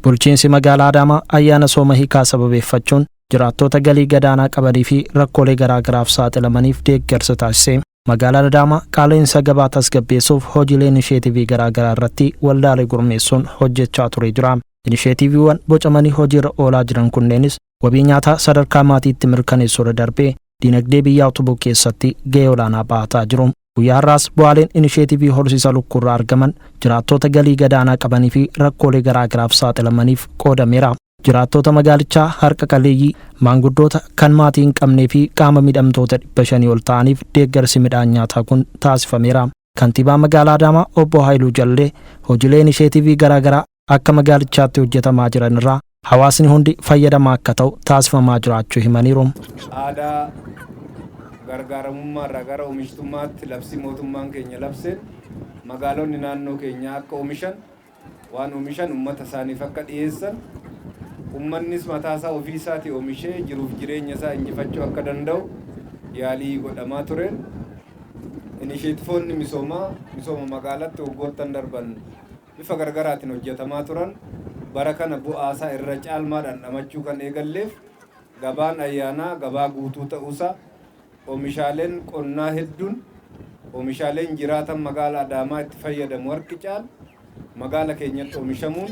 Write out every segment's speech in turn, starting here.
Bulchiinsi magaalaa Adaamaa ayyaana sooma hiikaa sababeeffachuun jiraattota galii gadaanaa qabanii fi rakkoolee garaagaraaf saaxilamaniif deeggarsa taasisee magaalaa Adaamaa qaala'insa gabaa tasgabbeessuuf hojiilee inisheetivii garaagaraa irratti waldaalee gurmeessuun hojjechaa ture jira. Inisheetiviiwwan bocamanii hojiirra oolaa jiran kunneenis wabii nyaataa sadarkaa maatiitti mirkaneessuu irra darbee dinagdee biyyaa utubuu keessatti gahee olaanaa bahataa jiru. Guyyaa har'aas bu'aaleen inisheetivii horsiisa lukkuurraa argaman jiraattota galii gadaanaa qabanii fi rakkoolee garaagaraaf saaxilamaniif qoodameera. Jiraattota magaalichaa harka qalleeyyii maanguddoota kan maatii hin qabnee fi qaama miidhamtoota 500 ol ta'aniif deeggarsi midhaan nyaataa kun taasifameera. Kantiibaa magaalaa Adaamaa obbo Haayiluu Jallee hojiilee inisheetivii garaagaraa akka magaalichaatti hojjetamaa jiran irraa hawaasni hundi fayyadamaa akka ta'u taasifamaa jiraachuu himaniiru. Aadaa gargaaramummaa irraa gara oomishtummaatti labsii mootummaan keenya labseen magaalonni naannoo keenyaa akka oomishan waan oomishan uummata isaaniif akka dhiyeessan uummannis mataasaa ofii isaatii oomishee jiruuf jireenya isaa injifachuu akka danda'u yaalii godhamaa tureen inisheetifoonni misooma magaalaatti waggoottan darban bifa gargaraatiin hojjetamaa turan bara kana bu'aasaa irra caalmaadhaan dhamachuu kan eegalleef gabaan ayyaanaa gabaa guutuu ta'uusaa oomishaaleen qonnaa hedduun oomishaaleen jiraatan magaalaa Adaamaa itti fayyadamu harki caalu magaala keenyatti oomishamuun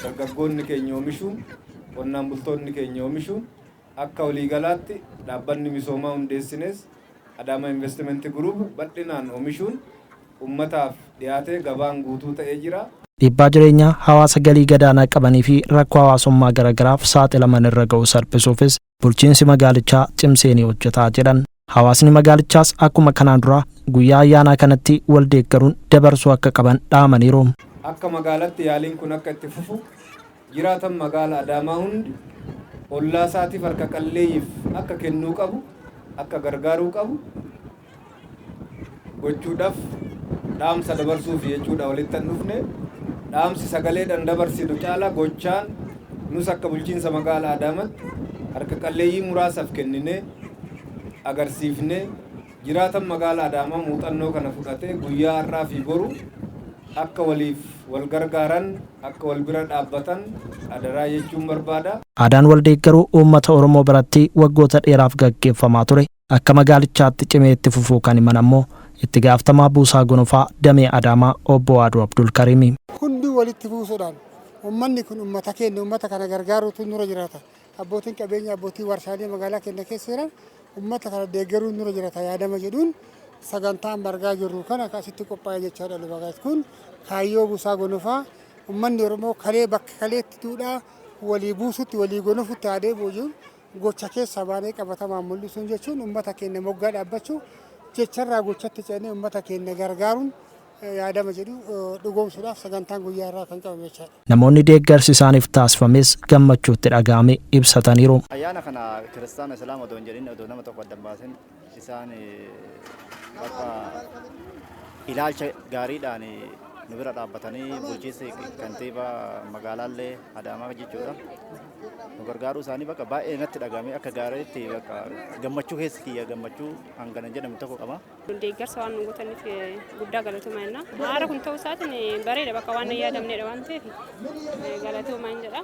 dargaggoonni keenya oomishuun qonnaan bultoonni keenya oomishuun akka waliigalaatti dhaabbanni misoomaa hundeessines Adaamaa Investimentii Group bal'inaan oomishuun ummataaf dhiyaatee gabaan guutuu ta'ee jira. Dhiibbaa jireenyaa hawaasa galii gadaanaa qabanii fi rakkoo hawaasummaa garaagaraaf saaxilaman irra ga'u salphisuufis bulchiinsi magaalichaa cimsee ni hojjetaa jedhan. Hawaasni magaalichaas akkuma kanaan dura guyyaa ayyaanaa kanatti wal deeggaruun dabarsuu akka qaban dhaamaniiru. Akka magaalatti yaaliin kun akka itti fufu jiraatan magaalaa Adaamaa hundi ollaa isaatiif harka qalleeyyiif akka kennuu qabu akka gargaaruu qabu gochuudhaaf dhaamsa dabarsuuf jechuudha walitti hin dhufne dhaamsi sagaleedhaan dabarsitu caala gochaan nus akka bulchiinsa magaalaa Adaamaatti harka qalleeyyii muraasaaf kenninee agarsiifnee jiraatan magaalaa Adaamaa muuxannoo kana fudhatee guyyaa har'aa fi boru akka waliif wal gargaaran akka wal bira dhaabbatan adaraa jechuun barbaada. Aadaan wal deeggaruu uummata Oromoo biratti waggoota dheeraaf gaggeeffamaa ture akka magaalichaatti cimee itti fufuu kan himan ammoo itti gaafatamaa buusaa gonofaa damee Adaamaa obbo Aduu Abdul Karimi. Hundi walitti buusuudhaan uummanni kun uummata keenya uummata kana gargaaruutu nurra jiraata. Abbootiin qabeenya abbootii warshaalee magaalaa keenya keessa jiran uummata kana deeggaruun nurra jiraata yaadama jedhuun sagantaan bargaa jirru kana akkasitti qophaa'ee jechaadha. Lubagaas kun kaayyoo buusaa gonofaa uummanni Oromoo kalee bakka kaleetti duudhaa walii buusutti walii gonofutti aadee boojuun gocha keessa baanee qabatamaan mul'isuun jechuun uummata keenya moggaa dhaabbachuu jecharraa gochatti ceenee uummata keenya gargaaruun yaadama jedhu dhugoomsuudhaaf sagantaan guyyaa irraa kan qabame jechaadha. Namoonni deeggarsi isaaniif taasifames gammachuutti dhaga'ame ibsataniiru. Ayyaana kana kiristaana islaama odoo hin jedhin odoo nama tokko adda baasin isaan bakka ilaalcha gaariidhaan nu bira dhaabbatanii bulchiinsi kantiibaa magaalaallee Adaamaa jechuudha. Nu gargaaruu isaanii bakka baay'ee natti dhaga'ame akka gaariitti bakka gammachuu keessa kiyya gammachuu hangana jedhamu tokko qaba. Deeggarsa waan nu gootaniif guddaa galatoomaa jenna. Haara kun ta'uu isaatiin bareeda bakka waan yaadamneedha waan ta'eef galatoomaa jedha.